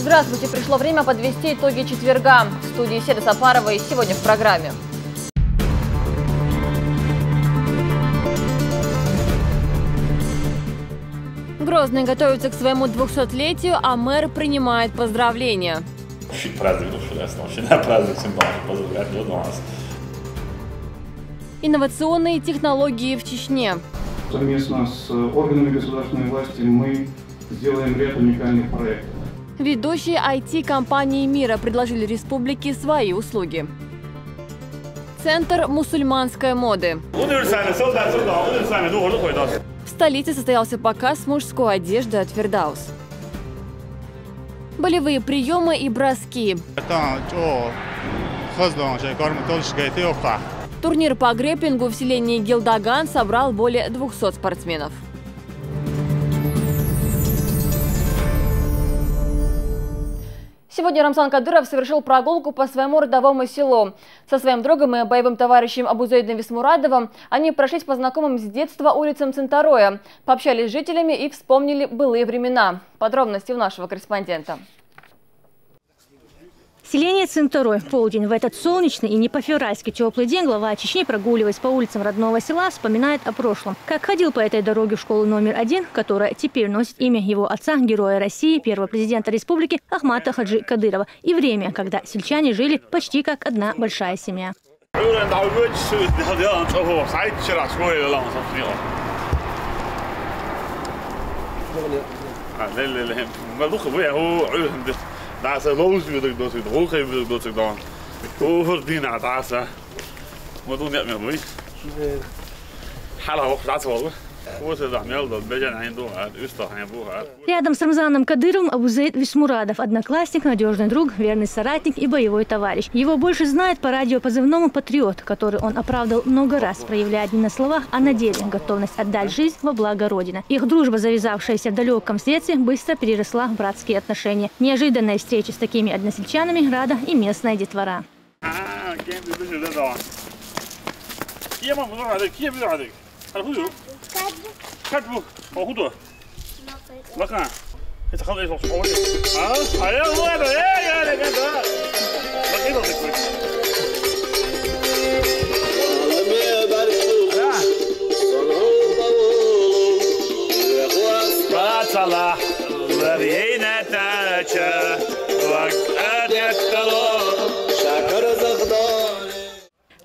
Здравствуйте! Пришло время подвести итоги четверга. В студии Седа Сафарова и сегодня в программе. Грозный готовится к своему 200-летию, а мэр принимает поздравления. Инновационные технологии в Чечне. Совместно с органами государственной власти мы сделаем ряд уникальных проектов. Ведущие IT-компании мира предложили республике свои услуги. Центр мусульманской моды. В столице состоялся показ мужской одежды от Фердаус. Болевые приемы и броски. Турнир по грэпплингу в селении Гилдаган собрал более 200 спортсменов. Сегодня Рамзан Кадыров совершил прогулку по своему родовому селу. Со своим другом и боевым товарищем Абузаидом Висмурадовым они прошлись по знакомым с детства улицам Центороя, пообщались с жителями и вспомнили былые времена. Подробности у нашего корреспондента. Селение Центорой. Полдень. В этот солнечный и не по-февральски теплый день глава Чечни, прогуливаясь по улицам родного села, вспоминает о прошлом. Как ходил по этой дороге в школу номер 1, которая теперь носит имя его отца, героя России, первого президента республики Ахмата Хаджи Кадырова. И время, когда сельчане жили почти как одна большая семья. Рядом с Рамзаном Кадыровым Абузаид Висмурадов, одноклассник, надежный друг, верный соратник и боевой товарищ. Его больше знают по радиопозывному «Патриот», который он оправдал много раз, проявляя не на словах, а на деле готовность отдать жизнь во благо Родины. Их дружба, завязавшаяся в далеком детстве, быстро переросла в братские отношения. Неожиданной встречи с такими односельчанами рада и местная детвора.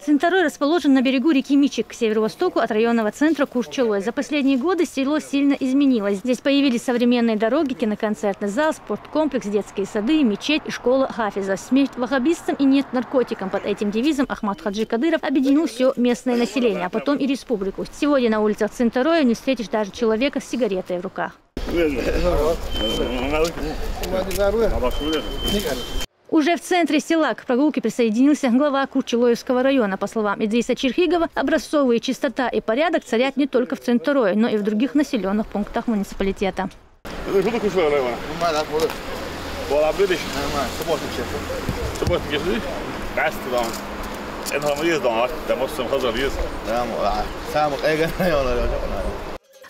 Центорой расположен на берегу реки Мичик, к северо-востоку от районного центра Курчалой. За последние годы село сильно изменилось. Здесь появились современные дороги, киноконцертный зал, спорткомплекс, детские сады, мечеть и школа Хафиза. Смерть ваххабистам и нет наркотикам. Под этим девизом Ахмат Хаджи Кадыров объединил все местное население, а потом и республику. Сегодня на улицах Центороя не встретишь даже человека с сигаретой в руках. Уже в центре села к прогулке присоединился глава Курчалоевского района. По словам Идриса Черхигова, образцовые чистота и порядок царят не только в Центорое, но и в других населенных пунктах муниципалитета.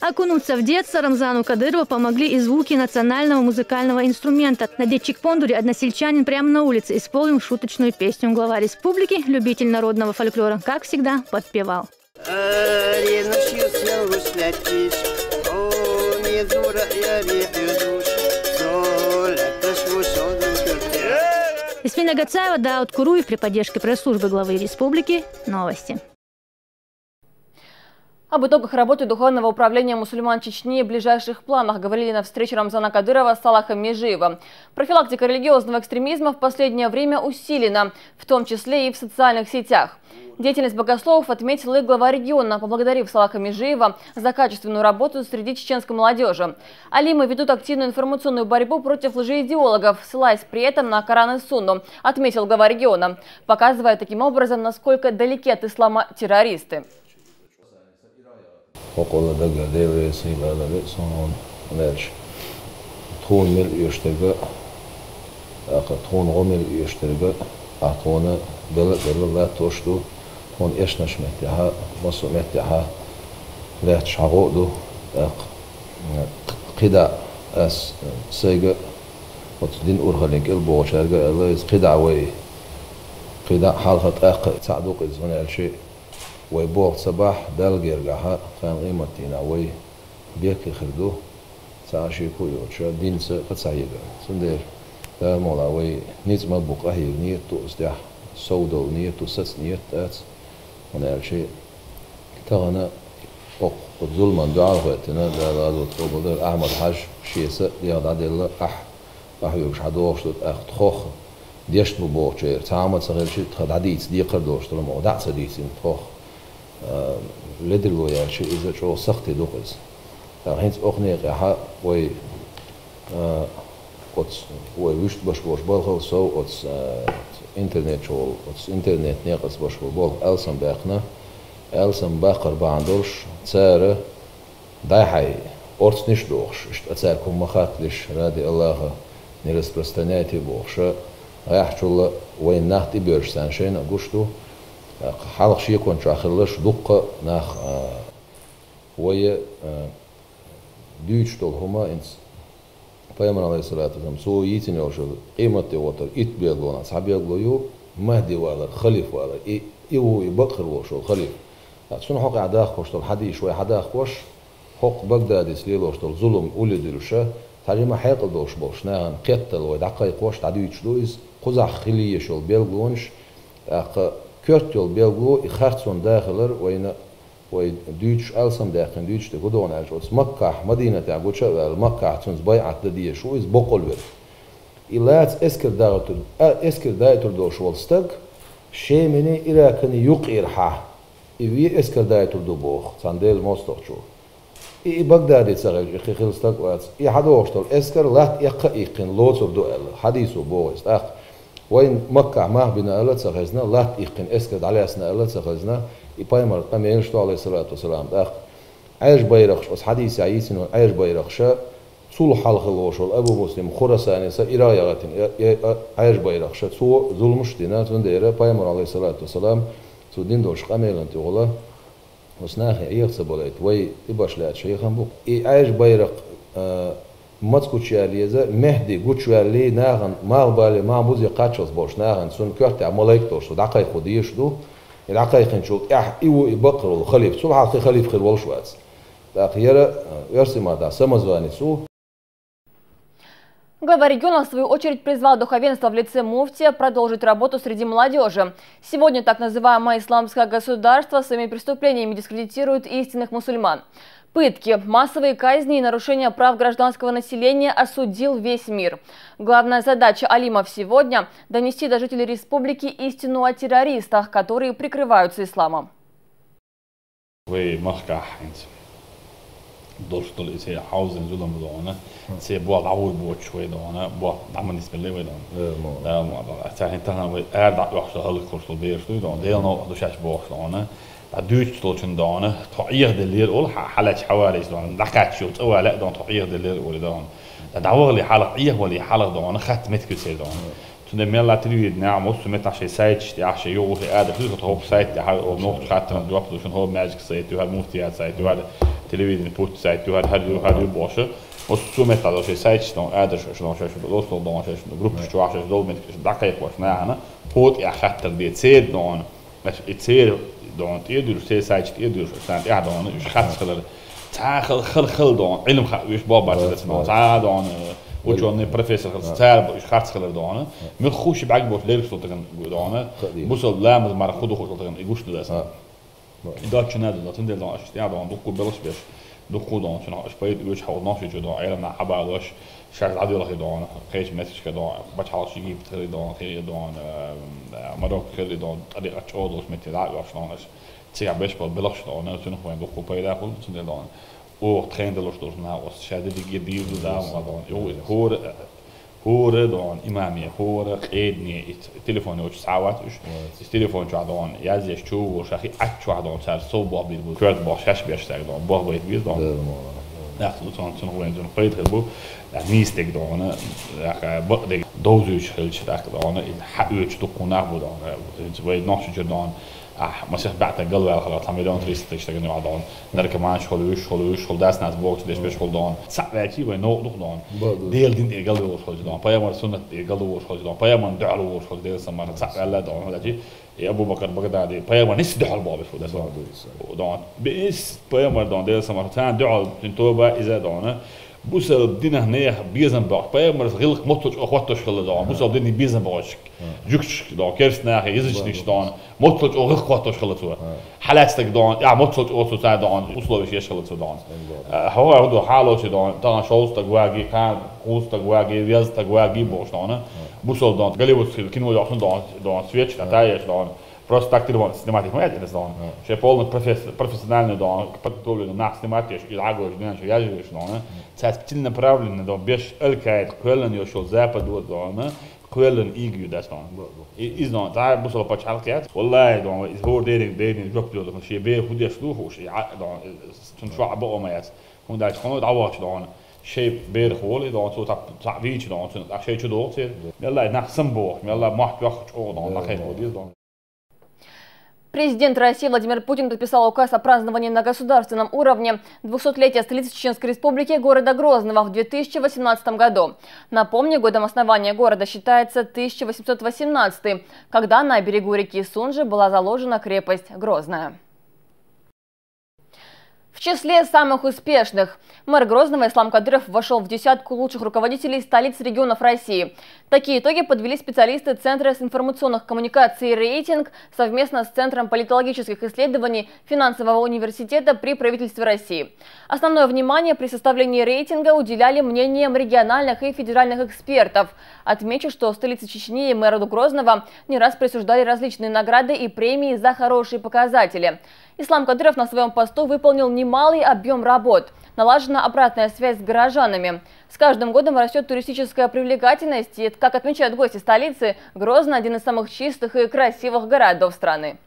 Окунуться в детство Рамзану Кадырову помогли и звуки национального музыкального инструмента. На Детчик-Пондуре односельчанин прямо на улице исполнил шуточную песню. Глава республики, любитель народного фольклора, как всегда, подпевал. Эсмина Гацаева, Дауд Куруев при поддержке пресс-службы главы республики. Новости. Об итогах работы Духовного управления мусульман Чечни и ближайших планах говорили на встрече Рамзана Кадырова с Салахом Межиевым. Профилактика религиозного экстремизма в последнее время усилена, в том числе и в социальных сетях. Деятельность богословов отметил и глава региона, поблагодарив Салаха Межиева за качественную работу среди чеченской молодежи. Алимы ведут активную информационную борьбу против лжеидеологов, ссылаясь при этом на Коран и Сунну, отметил глава региона, показывая таким образом, насколько далеки от ислама террористы. وتدين أورخلينك البوش هرجع الله قدع وي قدع حلقة أق تعدوق إزغنا الشيء ويبوغ صباح دلقي يرجعها كان قيمتنا وي بيك خردو ساشي كويو شو دين قد سعيدة سندير ده مولا وي نيت ما بقى هي نيت تو استح سودو نيت تو سس نيت تات هنا الشيء تغنى أق ظلما دعاء وقتنا ده لازم تقول أحمد حاج شيء سأ يا ده يوش حدوش تut echt toch ديشت بوچير تعامل صغير شيء تخدعديت دي قردوش تلما ودعت سديس إن toch لدلو يا شيء إذا شو سختي دوقز هينز أغنية قاعة وي قدس وي ويشت باش بالغل سو قدس إنترنت شو قدس إنترنت نيقص باش بالغ ألسن باقنا ألسن باقر باندورش تسارة دايحي أرتس نش دوغش أتسار كم مخاطلش رادي الله نرسبرستانيتي بوغش رايحشولا وين ناخت إبيرش سانشين أقوشتو حالق شي يكون شاخرلش دقة ناخ ويا ديوش دول هما إنس فيمن عليه الصلاة والسلام سو يتين يوشل قيمة وطر إتبيغلون أصحاب يغلو مهدي ولا خليف ولا إيو يبقر وشل خليف سنو حق عداخ وشتل حدي شوي حداخ وش حق بغداد سليل وشتل ظلم أولي دلوشة ترجمة حيقل دوش بوش ناغن قتل ويدعقايق وش تعديوش دويز قزح خليه شل بيغلونش كرت يول بيغلو إخارتسون داخلر وين دوش ألسم داخل دوش تقولون عجوز مكة مدينة عجوز مكة تونس بيعة ددية شو إز بقول بير إلات إسكر دايتر دوش والستق شيء مني إلى كن يقير حا إبي إسكر دايتر دو بوخ صنديل مستوى شو بغداد يتصغر يخيل استق وات يحدوشتل إسكر لات يقين لوتر دو حديثه بوغست وين مكة ما بنا ألا تسخزنا لات يقين إسكر على أسنا ألا تسخزنا يبايمر قام ينشطوا عليه الصلاة والسلام عايش بيرخش بس حديث عيسين عايش بيرخش صول حلق الوشول أبو مسلم خراساني سإراية عايش بيرخش سو ظلمش دينا تنديره بايمر عليه الصلاة والسلام سو دين دوش قاميلن تقوله وسناخي يغسبوليت وي إباش لا شيخان بوك عايش بيرق ماتكوتشيالي ذا مهدي غوتشوالي ناغن مال بالي ما بوزي قاتشوس بوش ناغن سون كورتي عمليك توش دقائق وديش دو العقائق نشوف إيو يبقر الخليف سو حقي خليف خير والشوات تأخيرا يرسم هذا самозванец سو. Глава региона, в свою очередь, призвал духовенство в лице муфтия продолжить работу среди молодежи. Сегодня так называемое исламское государство своими преступлениями дискредитирует истинных мусульман. Пытки, массовые казни и нарушения прав гражданского населения осудил весь мир. Главная задача алимов сегодня – донести до жителей республики истину о террористах, которые прикрываются исламом. دوشتل إسي حوزن زلهم بدونه سي بوا عوي بوت شوي دونه بوا عمل نسبة لي ويدون تاهين تهنا أرد وقت هذا كورس البير شوي دون ديل نو دوشاش بوش دونه بعدوش تلوشن دونه تعيق دليل أول حالات حوارج دون دكات شوت أول لا دون تعيق دليل أول دون دعوة اللي حلق عيه واللي حلق دونه خت متكل سي دونه تون ميلا تريد نعم وصل متى شيء سايت شيء يو في هذا كله تهوب سايت أو نقطة خاتم دواب دوشن هو ماجيك سايت وهذا مفتي سايت وهذا تلفزيون بوت سايت وهذا باشه وصل متى هذا شيء سايت شلون هذا شلون دوستو دون شلون جروب شو دول من دقائق واش معنا بوت يا خاطر دي تصير دون مش تصير دون تيدور سايت سايت تيدور سايت يا دون مش خاطر تاخل خل دون علم وش بابا تسمع تعال دون وجون بروفيسور خلص مش خاطر خلر دونه من خوش بعقبه ليش صوتكن دونه بوصل لا مر خدو صوتكن يقوش ده إذا شنو هذا تندل دون أشتيا دون دكتور بلش بيش دكتور دون شنو أشبايد يوش حول ناشي جدون عيلنا حبالش شغل عادي الله دون خيش مسج كدون بس حال شيء بتخلي دون خير دون مدرك خير دون طريقة شغل مثل لا شلونش تيجي بيش بلش دون شنو هو دكتور بايدا كل تندل دون أو تخين دلوش دون ناقص شادي جديد دون هو هو دون إمامية هو قيدني التليفون وش ساعات وش التليفون شو دون يازيش شو وشاخي أكشو دون صار صوب بابيل كرد باشش بيشتغل دون باه بيت بيز دون لا تلوثان شنو هو عندنا قيد خلبو ميستك دون بقدر دوزوش خلش دون الحقيقة تقونا بدون زوايد ناش جدون مسح بعت الجلوة على خلاص عمليان تريست تشتغل نوع دون نركب معاش خلوش داس ناس بوقت ليش بيش خل دون سعبتي وينو دون ديل دين الجلوة خل دون بايا سنة الجلوة خل دون بايا دعوة خل ديل سمارة سعب الله دون هذا شيء أبو بكر بغدادي بايا نسدح الباب شو ده دون بس بايا دون ديل سمارة ثان دعوة تنتوبة إذا دون بوسل بدينا هنا بيزن باق بايا مرز غلق مطلج أخواتش خل دون بوسل بديني بيزن باقش جوكش دون كيرس ناحية يزجنيش دون مطلج أخواتش خل دون حالاتك دون مطلج أوتو تاع دون وصلوا بشيء خل دون هو هذا حاله دون طبعا شوز تجواجي كان قوس تجواجي ويز تجواجي بوش دون بوسل دون قالي وصل كنوا يعطون دون سويتش تاعيش دون просто так тирван снимать материал дон ше полный профессиональный дон подготовленный на снимать и лагуешь днем я живешь дон цель направленный дон без алкаид квелен ёшел западу дон квелен игью дон из дон та бусала почалкет والله дон из هو ديرين جوك دون شي بي خدي شلوه شي دون تنشوا عبو ما هم دا تكونوا دعواش دون شيء بير خولي دون تو تعويج دون شيء شدو يلا نحسن بو يلا ما حكوا دون ما خير ودي دون. Президент России Владимир Путин подписал указ о праздновании на государственном уровне 200-летия столицы Чеченской Республики города Грозного в 2018 году. Напомню, годом основания города считается 1818, когда на берегу реки Сунжи была заложена крепость Грозная. В числе самых успешных мэр Грозного Ислам Кадыров вошел в десятку лучших руководителей столиц регионов России. Такие итоги подвели специалисты Центра информационных коммуникаций «Рейтинг» совместно с Центром политологических исследований Финансового университета при правительстве России. Основное внимание при составлении рейтинга уделяли мнениям региональных и федеральных экспертов. Отмечу, что в столице Чечни и мэру Грозного не раз присуждали различные награды и премии за хорошие показатели. Ислам Кадыров на своем посту выполнил немалый объем работ. Налажена обратная связь с горожанами. С каждым годом растет туристическая привлекательность, и, как отмечают гости столицы, Грозный – один из самых чистых и красивых городов страны.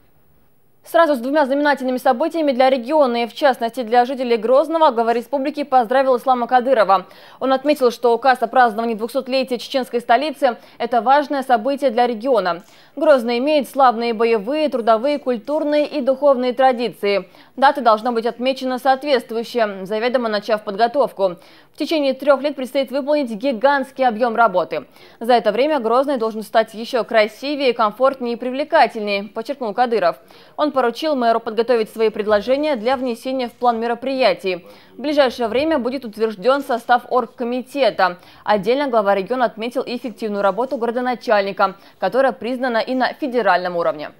Сразу с двумя знаменательными событиями для региона и, в частности, для жителей Грозного глава республики поздравил Ислама Кадырова. Он отметил, что указ о праздновании 200-летия чеченской столицы – это важное событие для региона. Грозный имеет славные боевые, трудовые, культурные и духовные традиции. Дата должна быть отмечена соответствующе, заведомо начав подготовку. В течение 3 лет предстоит выполнить гигантский объем работы. За это время Грозный должен стать еще красивее, комфортнее и привлекательнее, подчеркнул Кадыров. Он поручил мэру подготовить свои предложения для внесения в план мероприятий. В ближайшее время будет утвержден состав оргкомитета. Отдельно глава региона отметил и эффективную работу городоначальника, которая признана и на федеральном уровне.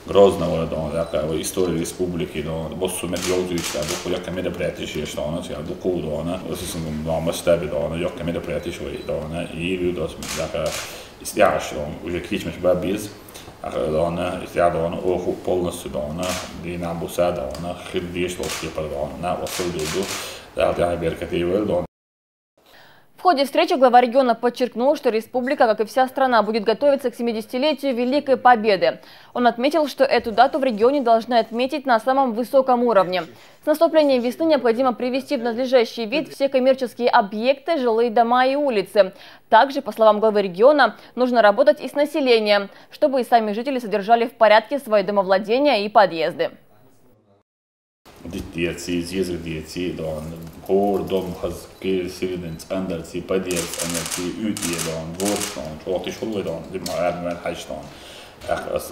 Грозного, такая история республики, боссу методичка, доку яка мероприятие что она, я доку дона, в масштабе дона, яка мероприятие дона, и люди такая истяж уже кичмеш бабиз, дона, истя дона, оху полностью дона, дина буса дона, хидиш лоски пардон, на осудуду, да я беркативел дона. В ходе встречи глава региона подчеркнул, что республика, как и вся страна, будет готовиться к 70-летию Великой Победы. Он отметил, что эту дату в регионе должны отметить на самом высоком уровне. С наступлением весны необходимо привести в надлежащий вид все коммерческие объекты, жилые дома и улицы. Также, по словам главы региона, нужно работать и с населением, чтобы и сами жители содержали в порядке свои домовладения и подъезды. Dietiet, dan hoordom gekeerd sidens anders die padjes en die uitje dan voorstaan, wat is goed dan, die maar aan hij staan. Echt als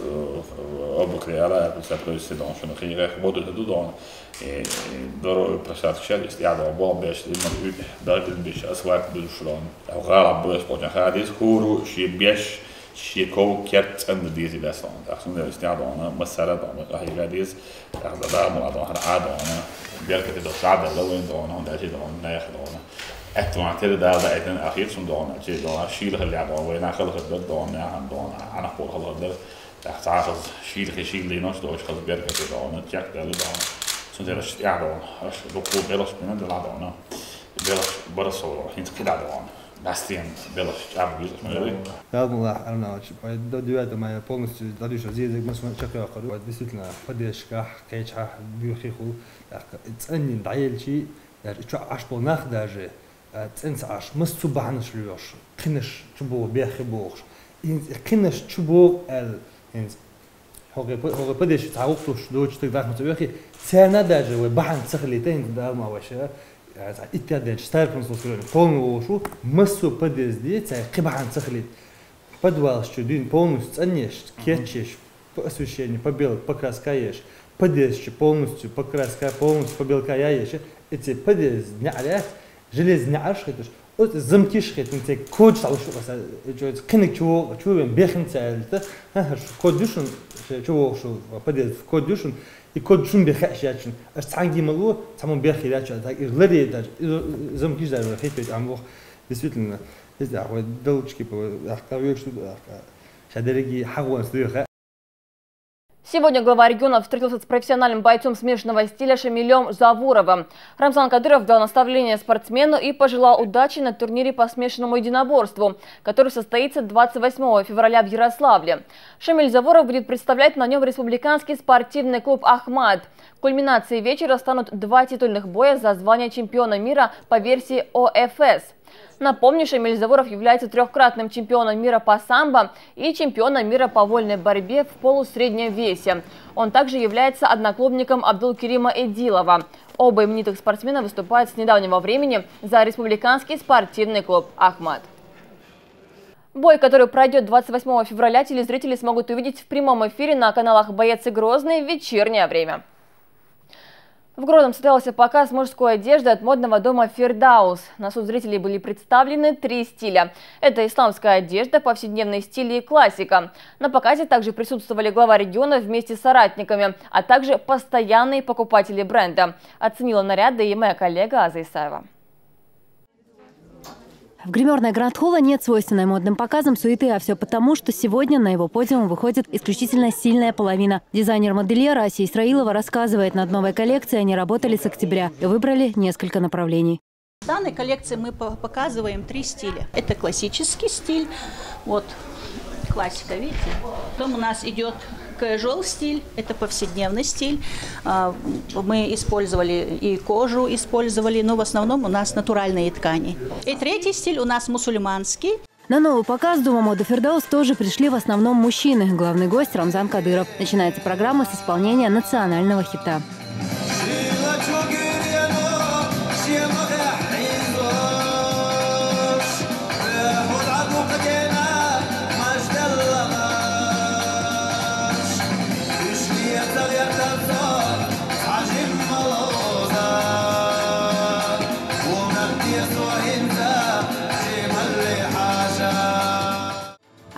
opgekleed, dus dat is dan zo'n geen wat het dan. Door precies is ja dan wel best, maar uit dat is best als wat dus dan. Ook al best wat je gaat is hoor je best شيكو كيرت عند ديزي داسون أخذنا الاستعدادنا مسألة دانا هي جاديز أخذ دانا دانا عادنا بيركة السعادة لوين دانا ده شيء دانا نايخ دانا أتوقع ترى ده أيضا أخير سون دانا شيء دانا شيل خلي عدنا وين خلق الدر دانا عن دانا أنا أقول خلق الدر أخذ شيل ليناش دوش خلق بيركة دانا تيك ده دانا سون ده استعدادنا دكتور بيلاش من ده دانا بيلاش برسول هين كده دانا Бастиан Белаш Абгил. Да, она до 9 мая полностью дальше язык мы чакаю кору. Действительно, поддержка, кайча, бюхиху, ценный даельчи, что аж полнах даже, ценц аж мы субан шлёш, кинеш чубо бехбош. Кинеш чубо эл, هو بدش تعوقش دوج تقدر متوقعي سنة داجة وبعد سخليتين ده ما وشه اتجاه ستايل كونسولسيون فون وشو مسو بدش دي قبعد سخليت بدوالش شدين полностью أنيش كيتشش освещение побел покраскаешь بدش полностью покраска полностью побелкаешь эти بدش نعرف جلز نعرف خدش от замкиш хэтэнтэй код салш баса кэнэг чуу бэхэн цайлта код дүшүн чуу шуу падэ код дүшүн и код дүшүн бэхэ шаачын цанги малу цамон бэхэ рача так ирлэри да замкиш да хэтэт амбох действительно это вот долчки по ахтавёк что шадереги хагуан стыха. Сегодня глава региона встретился с профессиональным бойцом смешанного стиля Шамилем Завуровым. Рамзан Кадыров дал наставление спортсмену и пожелал удачи на турнире по смешанному единоборству, который состоится 28 февраля в Ярославле. Шамиль Завуров будет представлять на нем республиканский спортивный клуб «Ахмат». Кульминацией вечера станут 2 титульных боя за звание чемпиона мира по версии ОФС. Напомню, Шамиль Завуров является 3-кратным чемпионом мира по самбо и чемпионом мира по вольной борьбе в полусреднем весе. Он также является одноклубником Абдулкерима Эдилова. Оба именитых спортсмена выступают с недавнего времени за республиканский спортивный клуб «Ахмат». Бой, который пройдет 28 февраля, телезрители смогут увидеть в прямом эфире на каналах «Боец» и «Грозный» в вечернее время. В Грозном состоялся показ мужской одежды от модного дома «Фирдаус». На суд зрителей были представлены 3 стиля. Это исламская одежда, повседневный стиль и классика. На показе также присутствовали глава региона вместе с соратниками, а также постоянные покупатели бренда. Оценила наряды и моя коллега Аза Исаева. В гримерной Гранд-холла нет свойственной модным показам суеты, а все потому, что сегодня на его подиум выходит исключительно сильная половина. Дизайнер-модельер Ася Исраилова рассказывает, над новой коллекцией они работали с октября и выбрали несколько направлений. В данной коллекции мы показываем 3 стиля. Это классический стиль, вот классика, видите. Потом у нас идет casual стиль, это повседневный стиль. Мы использовали и кожу, но в основном у нас натуральные ткани. И 3-й стиль у нас мусульманский. На новый показ Дома моды «Фирдаус» тоже пришли в основном мужчины. Главный гость Рамзан Кадыров. Начинается программа с исполнения национального хита.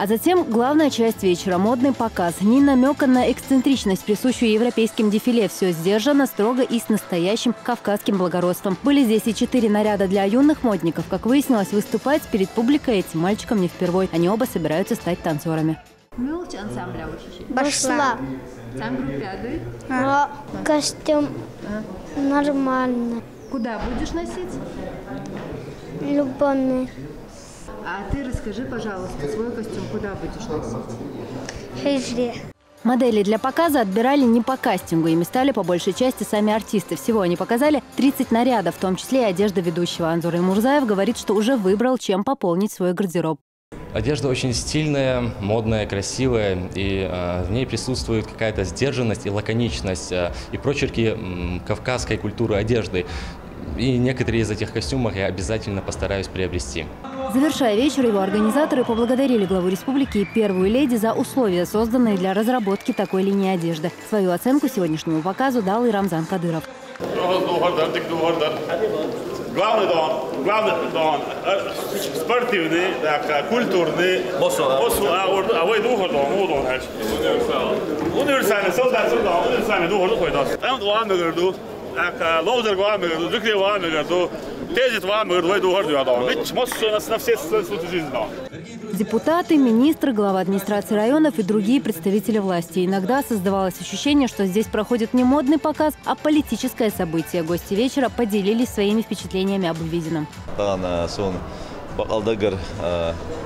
А затем главная часть вечера – модный показ. Ни намека на эксцентричность, присущую европейским дефиле. Все сдержано, строго и с настоящим кавказским благородством. Были здесь и 4 наряда для юных модников. Как выяснилось, выступать перед публикой этим мальчикам не впервой. Они оба собираются стать танцорами. Пошла. Костюм нормально. Куда будешь носить? Любыми. А ты расскажи, пожалуйста, свой костюм куда будешь носить? Хижре. Модели для показа отбирали не по кастингу. Ими стали по большей части сами артисты. Всего они показали 30 нарядов, в том числе и одежда ведущего. Анзур Мурзаев говорит, что уже выбрал, чем пополнить свой гардероб. Одежда очень стильная, модная, красивая, и в ней присутствует какая-то сдержанность и лаконичность, и прочерки кавказской культуры одежды. И некоторые из этих костюмов я обязательно постараюсь приобрести. Завершая вечер, его организаторы поблагодарили главу республики и первую леди за условия, созданные для разработки такой линии одежды. Свою оценку сегодняшнему показу дал и Рамзан Кадыров. Главный спортивный, культурный, универсальный. Депутаты, министры, глава администрации районов и другие представители власти. Иногда создавалось ощущение, что здесь проходит не модный показ, а политическое событие. Гости вечера поделились своими впечатлениями об увиденном. бақалдагар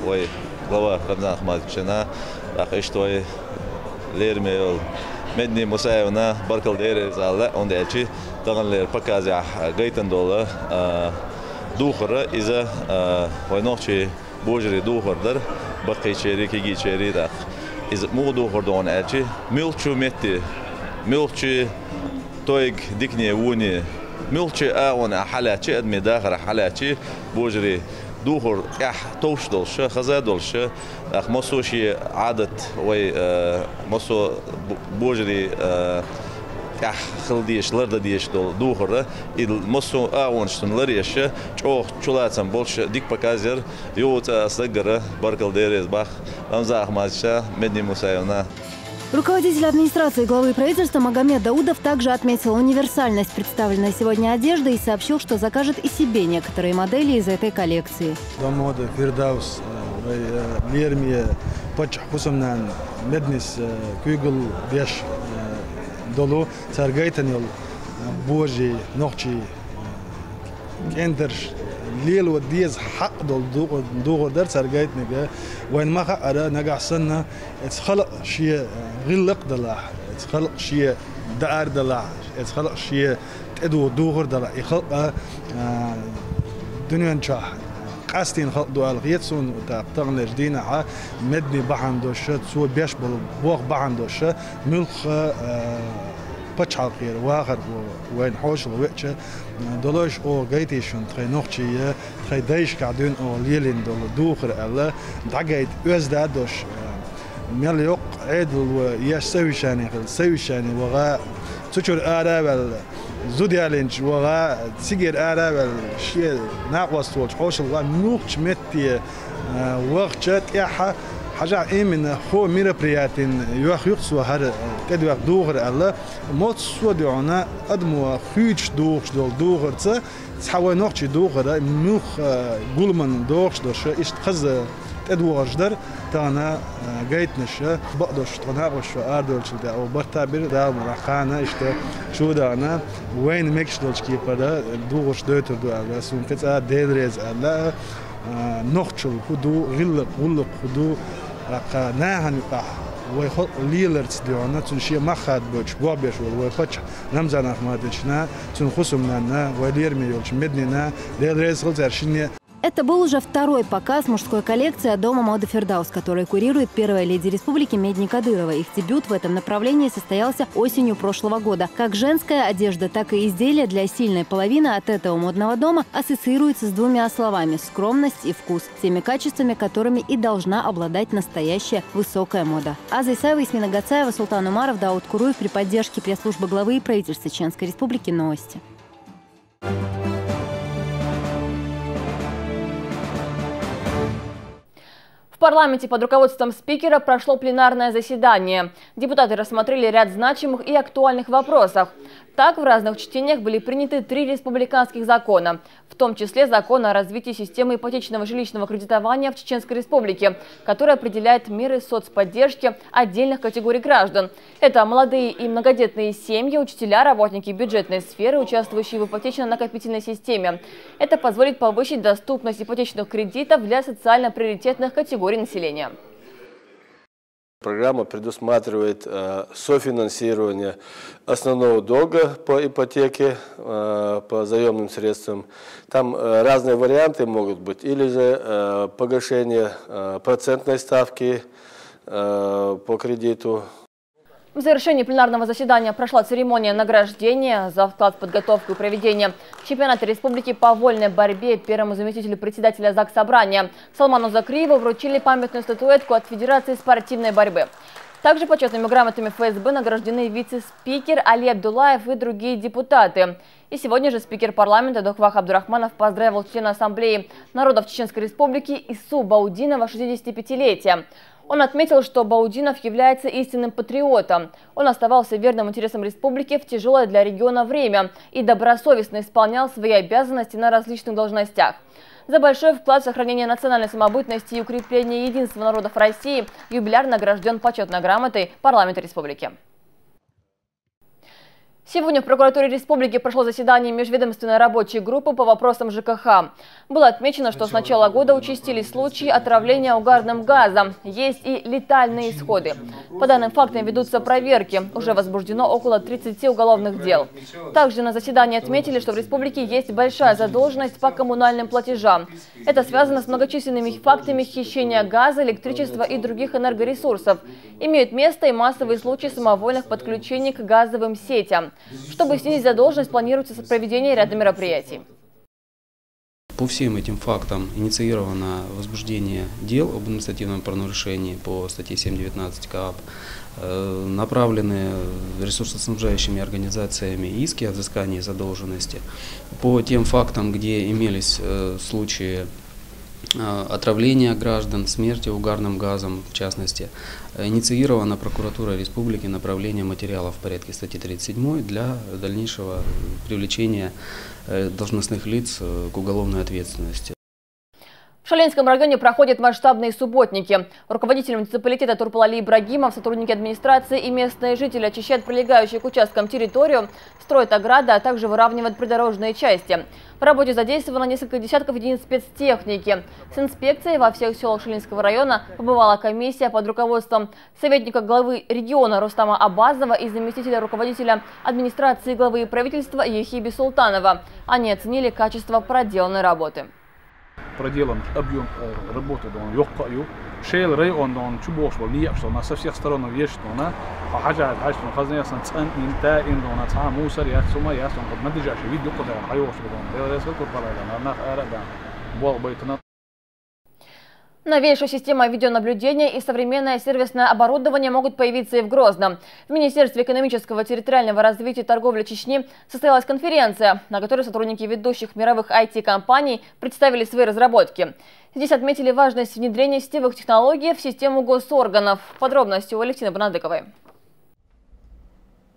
ой глава Рамзан Ахмадовична ахиштой лермел Медни Мусаевна баркалдер залда он элчи таганлер показя гайтан дола духара иза войнохчи божри духардар бақичери кигичери да из муду хордон элчи милчу метти милчи تويق ديكني وني ملشي أنا حالاتي أدمي داخل حالاتي بوجري دوخر كح توش دولش خزاد دولش أخ مصوشي عادة وي مصو بوجري كح خلديش لرد ديش دول دوخر إذا مصو أونشتن لريش شو شلاتم بولش ديك بكازير يوت أصدقر بركل ديريز باخ رمزا أحمدشا مدني مسايونا. Руководитель администрации главы правительства Магомед Даудов также отметил универсальность представленной сегодня одежды и сообщил, что закажет и себе некоторые модели из этой коллекции. ليل وديز حق دوغر در سرقايت نجا وين ما خأرا نجا سنة اتخلق شيء غلق دلح اتخلق شيء دار دلح اتخلق شيء تدو دوغر دلح يخلق دنيا نشاح قاستين خلق دوال غيتسون تغنى جدينا ع مدني بحن دوشة سو بيش بوغ بحن دوشة ملخ بتشعر خير واخر وين حوش الوقت دولش أو جيتيشون تخي نوختية تخي دايش قاعدين أو ليلين دول دوخر الله دعيت أزداد دوش مليق عدل وياش سوي شاني وغا تشور آرابل زوديالينج وغا سيجر آرابل شيء ناقص توش حوش الله نوخش متي وقت ياها حاجة من هو ميربرياتين يخصو هذا كده دوغر الله موت سوديونا أدمو خيج دوغر تسا تحاول نوخش دوغر نوخ قولمن دوغش دوش إيش تخز تدوغش در تانا جايتنش بقدرش تناقش أردولش ده أو برتابير ده مرخانة إيش شو ده أنا وين ميكش دولش كيبر ده دوغش دوتر دو الله سون كذا ديريز الله نوخشل خدو غلق خدو ناهن يقع ويخل ليلرز ديونا تنشي مخاد بوش بوابيش ويفتش رمزان أحمدشنا تنخصمنا وليرمي يولش مدننا ديريز غلزر شنية. Это был уже второй показ мужской коллекции от дома моды «Фирдаус», который курирует первая леди республики Медни Кадырова. Их дебют в этом направлении состоялся осенью прошлого года. Как женская одежда, так и изделия для сильной половины от этого модного дома ассоциируются с двумя словами – скромность и вкус, теми качествами, которыми и должна обладать настоящая высокая мода. Аза Исаева, Исмина Гацаева, Султан Умаров, Дауд Куруев при поддержке пресс-службы главы и правительства Чеченской Республики. Новости. В парламенте под руководством спикера прошло пленарное заседание. Депутаты рассмотрели ряд значимых и актуальных вопросов. Так, в разных чтениях были приняты 3 республиканских закона, в том числе закон о развитии системы ипотечного жилищного кредитования в Чеченской Республике, который определяет меры соцподдержки отдельных категорий граждан. Это молодые и многодетные семьи, учителя, работники бюджетной сферы, участвующие в ипотечно-накопительной системе. Это позволит повысить доступность ипотечных кредитов для социально приоритетных категорий населения. Программа предусматривает софинансирование основного долга по ипотеке, по заемным средствам. Там разные варианты могут быть. Или же погашение процентной ставки по кредиту. В завершении пленарного заседания прошла церемония награждения за вклад в подготовку и проведение чемпионата республики по вольной борьбе первому заместителю председателя Заксобрания Салману Закриеву вручили памятную статуэтку от Федерации спортивной борьбы. Также почетными грамотами ФСБ награждены вице-спикер Али Абдуллаев и другие депутаты. И сегодня же спикер парламента Дохвах Абдурахманов поздравил члена Ассамблеи народов Чеченской Республики Ису Баудинова 65-летия. Он отметил, что Баудинов является истинным патриотом. Он оставался верным интересам республики в тяжелое для региона время и добросовестно исполнял свои обязанности на различных должностях. За большой вклад в сохранение национальной самобытности и укрепление единства народов России юбиляр награжден почетной грамотой парламента республики. Сегодня в прокуратуре республики прошло заседание межведомственной рабочей группы по вопросам ЖКХ. Было отмечено, что с начала года участились случаи отравления угарным газом. Есть и летальные исходы. По данным фактам ведутся проверки. Уже возбуждено около 30 уголовных дел. Также на заседании отметили, что в республике есть большая задолженность по коммунальным платежам. Это связано с многочисленными фактами хищения газа, электричества и других энергоресурсов. Имеют место и массовые случаи самовольных подключений к газовым сетям. Чтобы снизить задолженность, планируется проведение ряда мероприятий. По всем этим фактам инициировано возбуждение дел об административном правонарушении по статье 7.19 КоАП. Направлены ресурсоснабжающими организациями иски о взыскании задолженности. По тем фактам, где имелись случаи отравления граждан, смерти угарным газом, в частности, инициирована прокуратура республики направление материалов в порядке статьи 37 для дальнейшего привлечения должностных лиц к уголовной ответственности. В Шаленском районе проходят масштабные субботники. Руководитель муниципалитета Турпал-Али Ибрагимов, сотрудники администрации и местные жители очищают прилегающую к участкам территорию, строят ограды, а также выравнивают придорожные части. В работе задействовано несколько десятков единиц спецтехники. С инспекцией во всех селах Шаленского района побывала комиссия под руководством советника главы региона Рустама Абазова и заместителя руководителя администрации главы правительства Ехиби Султанова. Они оценили качество проделанной работы. Проделан объем работы, шейл район, он чубош, он со всех сторон есть, он حاجة عايش من خزنة ياسن تسأن إنتاء إن دون تسعة موسر ياسوما ياسن قد ما تجاش فيديو قدر حيوش بدون ده يسكت طلع لنا أرد بوق بيتنا. Новейшая система видеонаблюдения и современное сервисное оборудование могут появиться и в Грозном. В Министерстве экономического, территориального развития и торговли Чечни состоялась конференция, на которой сотрудники ведущих мировых IT-компаний представили свои разработки. Здесь отметили важность внедрения сетевых технологий в систему госорганов. Подробности у Алевтины Бонадыковой.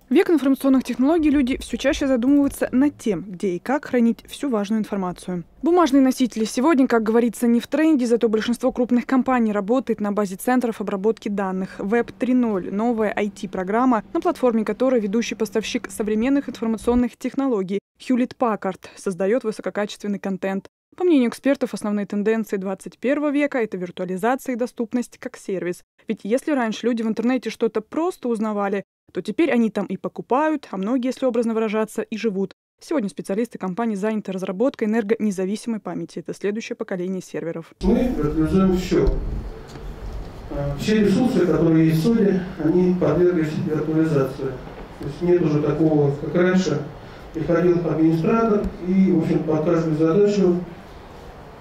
В век информационных технологий люди все чаще задумываются над тем, где и как хранить всю важную информацию. Бумажные носители сегодня, как говорится, не в тренде, зато большинство крупных компаний работает на базе центров обработки данных. Web 3.0 – новая IT-программа, на платформе которой ведущий поставщик современных информационных технологий Hewlett Packard создает высококачественный контент. По мнению экспертов, основные тенденции 21 века – это виртуализация и доступность как сервис. Ведь если раньше люди в интернете что-то просто узнавали, то теперь они там и покупают, а многие, если образно выражаться, и живут. Сегодня специалисты компании заняты разработкой энергонезависимой памяти. Это следующее поколение серверов. Мы виртуализуем все. Все ресурсы, которые есть в соде, они подверглись виртуализации. То есть нет уже такого, как раньше. Приходил администратор и, в общем, под каждую задачу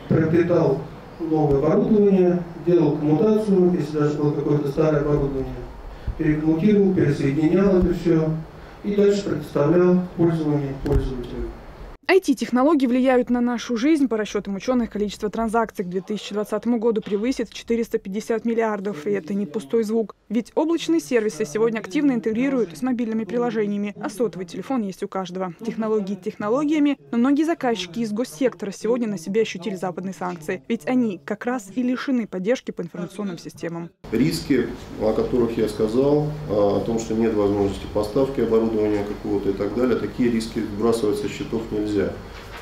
приобретал новое оборудование, делал коммутацию, если даже было какое-то старое оборудование, перекоммутировал, пересоединял это все и дальше предоставлял пользование пользователю. IT-технологии влияют на нашу жизнь. По расчетам ученых, количество транзакций к 2020 году превысит 450 миллиардов. И это не пустой звук. Ведь облачные сервисы сегодня активно интегрируют с мобильными приложениями. А сотовый телефон есть у каждого. Технологии технологиями, но многие заказчики из госсектора сегодня на себе ощутили западные санкции. Ведь они как раз и лишены поддержки по информационным системам. Риски, о которых я сказал, о том, что нет возможности поставки оборудования какого-то и так далее, такие риски сбрасывать со счетов нельзя.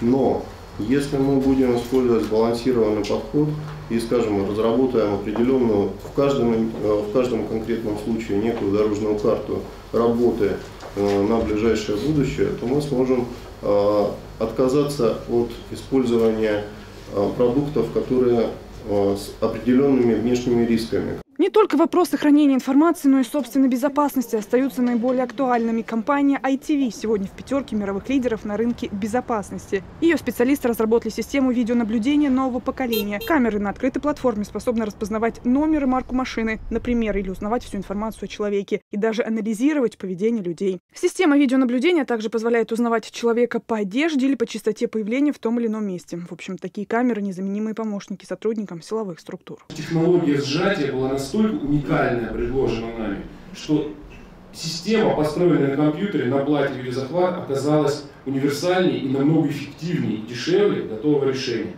Но если мы будем использовать сбалансированный подход и, скажем, разработаем определенную в каждом конкретном случае некую дорожную карту работы на ближайшее будущее, то мы сможем отказаться от использования продуктов, которые с определенными внешними рисками. Не только вопросы хранения информации, но и собственной безопасности остаются наиболее актуальными. Компания ITV сегодня в пятерке мировых лидеров на рынке безопасности. Ее специалисты разработали систему видеонаблюдения нового поколения. Камеры на открытой платформе способны распознавать номер и марку машины, например, или узнавать всю информацию о человеке и даже анализировать поведение людей. Система видеонаблюдения также позволяет узнавать человека по одежде или по частоте появления в том или ином месте. В общем, такие камеры – незаменимые помощники сотрудникам силовых структур. Технология сжатия была настолько уникальная, предложена нами, что система, построенная на компьютере на плате видеозахват, оказалась универсальнее и намного эффективнее и дешевле готового решения.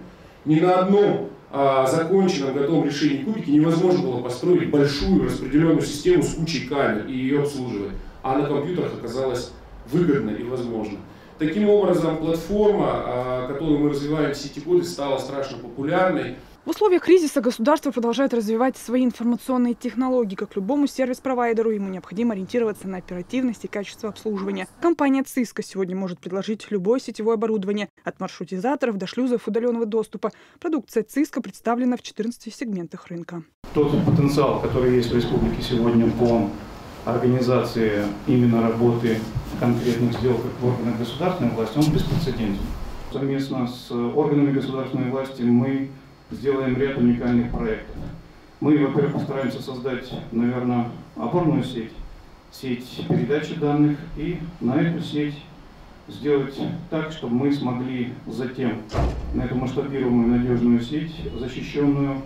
Ни на одном законченном готовом решении кубики невозможно было построить большую распределенную систему с кучей камер и ее обслуживать. А на компьютерах оказалось выгодно и возможно. Таким образом, платформа, которую мы развиваем все эти годы, стала страшно популярной. В условиях кризиса государство продолжает развивать свои информационные технологии. Как любому сервис-провайдеру, ему необходимо ориентироваться на оперативность и качество обслуживания. Компания Cisco сегодня может предложить любое сетевое оборудование, от маршрутизаторов до шлюзов удаленного доступа. Продукция Cisco представлена в 14 сегментах рынка. Тот потенциал, который есть в республике сегодня по организации именно работы конкретных сделок в органах государственной власти, он беспрецедентен. Совместно с органами государственной власти мы сделаем ряд уникальных проектов. Мы, во-первых, постараемся создать, наверное, опорную сеть передачи данных, и на эту сеть сделать так, чтобы мы смогли затем на эту масштабируемую надежную сеть, защищенную,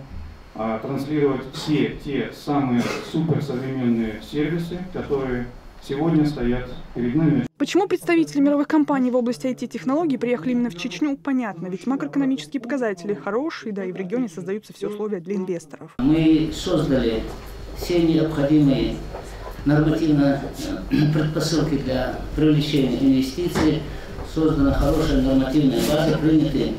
транслировать все те самые суперсовременные сервисы, которые сегодня стоят перед нами. Почему представители мировых компаний в области IT-технологий приехали именно в Чечню, понятно. Ведь макроэкономические показатели хорошие, да и в регионе создаются все условия для инвесторов. Мы создали все необходимые нормативные предпосылки для привлечения инвестиций. Создана хорошая нормативная база, приняты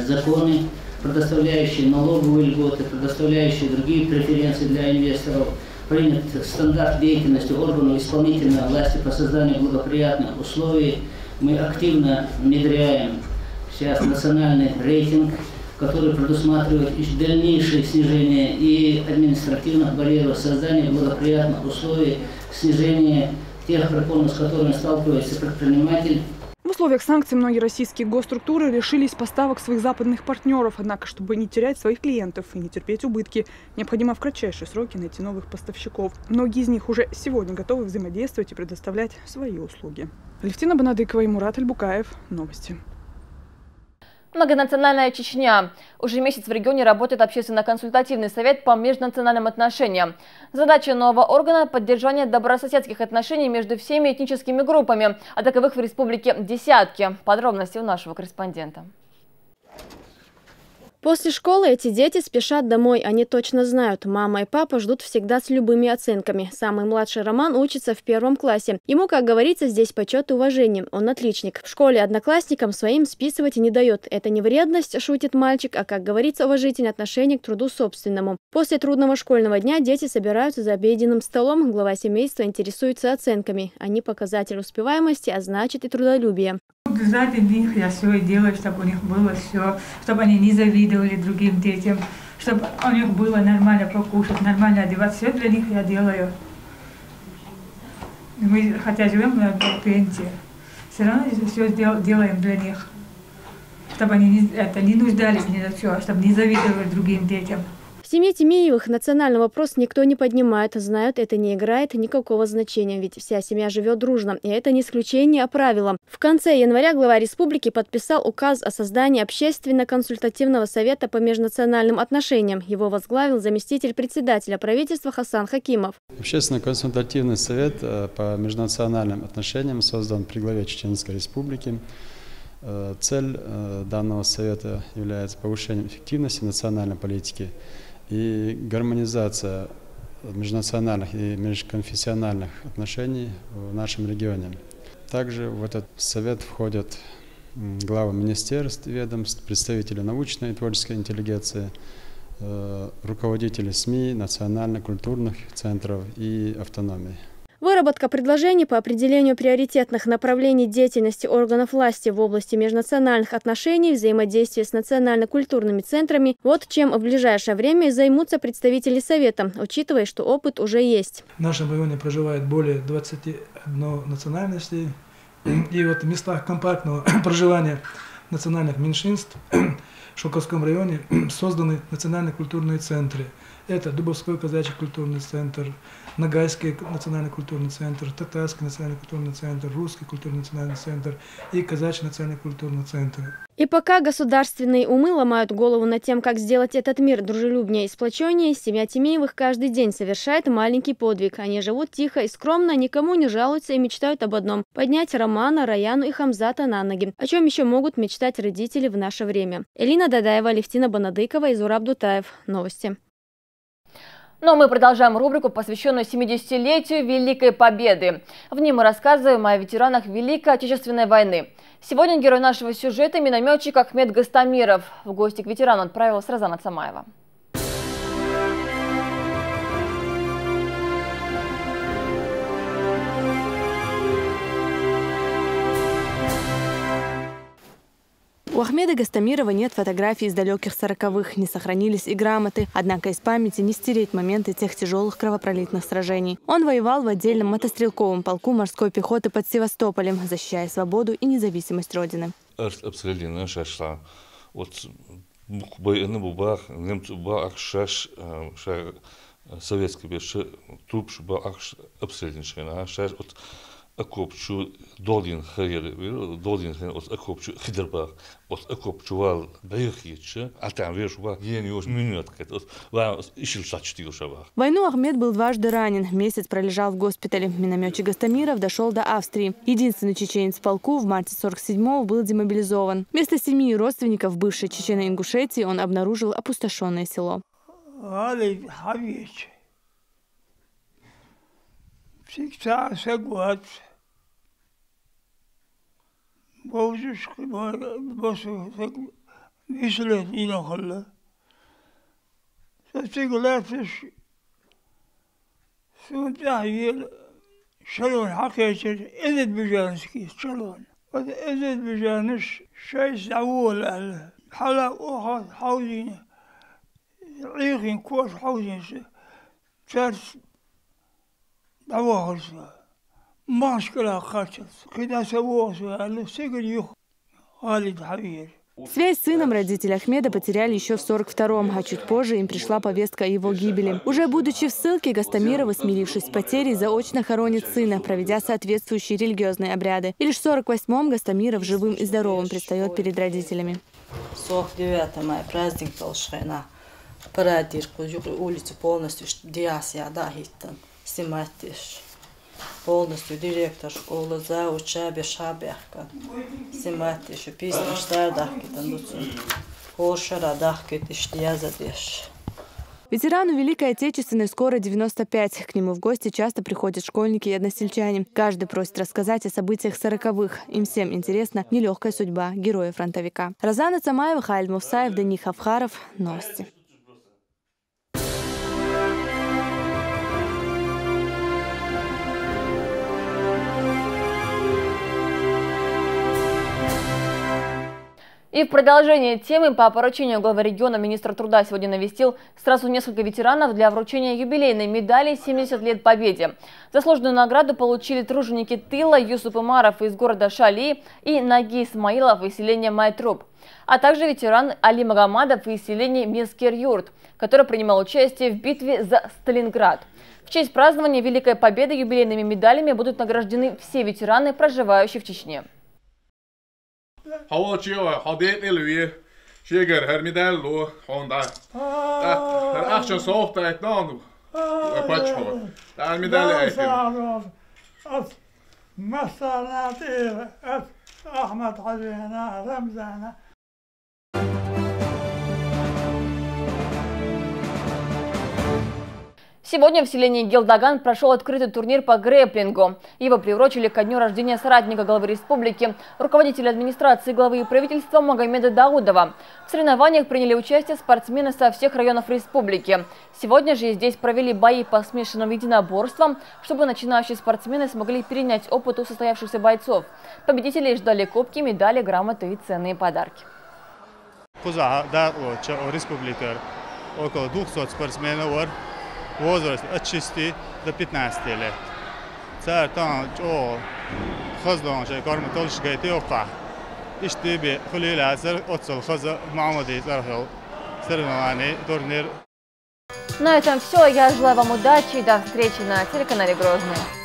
законы, предоставляющие налоговые льготы, предоставляющие другие преференции для инвесторов. Принят стандарт деятельности органов исполнительной власти по созданию благоприятных условий. Мы активно внедряем сейчас национальный рейтинг, который предусматривает дальнейшее снижение и административных барьеров, создание благоприятных условий, снижение тех препонов, с которыми сталкивается предприниматель. В условиях санкций многие российские госструктуры лишились поставок своих западных партнеров. Однако, чтобы не терять своих клиентов и не терпеть убытки, необходимо в кратчайшие сроки найти новых поставщиков. Многие из них уже сегодня готовы взаимодействовать и предоставлять свои услуги. Алевтина Банадыкова и Мурат Альбукаев. Новости. Многонациональная Чечня. Уже месяц в регионе работает общественно-консультативный совет по межнациональным отношениям. Задача нового органа – поддержание добрососедских отношений между всеми этническими группами, а таковых в республике десятки. Подробности у нашего корреспондента. После школы эти дети спешат домой. Они точно знают, мама и папа ждут всегда с любыми оценками. Самый младший Роман учится в 1 классе. Ему, как говорится, здесь почет и уважение. Он отличник. В школе одноклассникам своим списывать и не дает. Это не вредность, шутит мальчик, а, как говорится, уважительное отношение к труду собственному. После трудного школьного дня дети собираются за обеденным столом. Глава семейства интересуется оценками. Они показатель успеваемости, а значит и трудолюбия. Ради них я все делаю, чтобы у них было все, чтобы они не завидовали другим детям, чтобы у них было нормально покушать, нормально одеваться. Все для них я делаю. Мы, хотя живем на пенсии, все равно все делаем для них, чтобы они не нуждались ни за что, чтобы не завидовали другим детям. В семье Тимеевых национальный вопрос никто не поднимает. Знают, это не играет никакого значения, ведь вся семья живет дружно. И это не исключение, а правило. В конце января глава республики подписал указ о создании общественно-консультативного совета по межнациональным отношениям. Его возглавил заместитель председателя правительства Хасан Хакимов. Общественно-консультативный совет по межнациональным отношениям создан при главе Чеченской республики. Цель данного совета является повышением эффективности национальной политики и гармонизация межнациональных и межконфессиональных отношений в нашем регионе. Также в этот совет входят главы министерств, ведомств, представители научной и творческой интеллигенции, руководители СМИ, национально-культурных центров и автономий. Выработка предложений по определению приоритетных направлений деятельности органов власти в области межнациональных отношений, взаимодействия с национально-культурными центрами – вот чем в ближайшее время и займутся представители Совета, учитывая, что опыт уже есть. В нашем районе проживает более 21 национальностей. И вот в местах компактного проживания национальных меньшинств в Шелковском районе созданы национально-культурные центры. Это Дубовской казачий культурный центр, Ногайский национальный культурный центр, Татарский национальный культурный центр, Русский культурный национальный центр и Казачий национальный культурный центр. И пока государственные умы ломают голову над тем, как сделать этот мир дружелюбнее и сплоченнее, семья Тимеевых каждый день совершает маленький подвиг. Они живут тихо и скромно, никому не жалуются и мечтают об одном – поднять Романа, Раяну и Хамзата на ноги. О чем еще могут мечтать родители в наше время? Элина Дадаева, Алевтина Банадыкова и Зураб Дутаев. Новости. Но мы продолжаем рубрику, посвященную 70-летию Великой Победы. В ней мы рассказываем о ветеранах Великой Отечественной войны. Сегодня герой нашего сюжета – минометчик Ахмед Гостомиров. В гости к ветерану отправилась Розана Цамаева. У Ахмеда Гостомирова нет фотографий из далеких 40-х, не сохранились и грамоты. Однако из памяти не стереть моменты тех тяжелых кровопролитных сражений. Он воевал в отдельном мотострелковом полку морской пехоты под Севастополем, защищая свободу и независимость Родины. Акопчу долин харьер, долин от акопчу хидербах, от акопчувал бейхича, а там веш ва гениуш минутка, от ва ищил сачтилшава. Войну Ахмед был дважды ранен, месяц пролежал в госпитале. Минометчик Гостомиров дошел до Австрии. Единственный чеченец в полку в марте 47-го был демобилизован. Вместо семьи и родственников бывшей Чечено-Ингушетии он обнаружил опустошенное село. Всегда согласен. Божушка, весело не нахала. Согласен, сюда ел шалон حقيقة إذا بجانسكي شالون. وإذا بجانس شيء سوول على حلا واحد حوزين عيقين كوس حوزين شارس Связь с сыном родители Ахмеда потеряли еще в 42-м, а чуть позже им пришла повестка о его гибели. Уже будучи в ссылке, Гостомировы, смирившись с потерей, заочно хоронят сына, проведя соответствующие религиозные обряды. И лишь в 48-м Гостомиров живым и здоровым предстает перед родителями. 49 мая праздник был шайна. Парадирку улицу полностью диасия дахитан. Симатиш. Полностью директор школы, зауч, шабе, шабяхка. Симатиш, письма, штардахки, тандуцу. Кошара, дахки, тиштия задеш. Ветерану Великой Отечественной скоро 95. К нему в гости часто приходят школьники и односельчане. Каждый просит рассказать о событиях 40-х. Им всем интересна нелегкая судьба героя-фронтовика. Розана Цамаева, Халид Мусаев, Дани Хавхаров. Новости. И в продолжение темы по поручению главы региона министр труда сегодня навестил сразу несколько ветеранов для вручения юбилейной медали «70 лет Победе». Заслуженную награду получили труженики тыла Юсуп Умаров из города Шали и Наги Исмаилов из селения Майтруб, а также ветеран Али Магомадов из селения Мескер-Юрт, который принимал участие в битве за Сталинград. В честь празднования Великой Победы юбилейными медалями будут награждены все ветераны, проживающие в Чечне. Hawachio hadet elwie sheger her medallo honda her action sohta et nandu pacho der medalje et مسارات أحمد حزينا رمزانا. Сегодня в селении Гелдаган прошел открытый турнир по грэпплингу. Его приурочили ко дню рождения соратника главы республики, руководителя администрации главы и правительства Магомеда Даудова. В соревнованиях приняли участие спортсмены со всех районов республики. Сегодня же здесь провели бои по смешанным единоборствам, чтобы начинающие спортсмены смогли перенять опыт у состоявшихся бойцов. Победителей ждали кубки, медали, грамоты и ценные подарки. Около 200 спортсменов. Возраст от 6 до 15 лет. Царь там, что хаздан, что карма толш гайти опа. Иштиби хулила царь отцел хаза Мамади цархал соревнования турнир. На этом все. Я желаю вам удачи и до встречи на телеканале Грозный.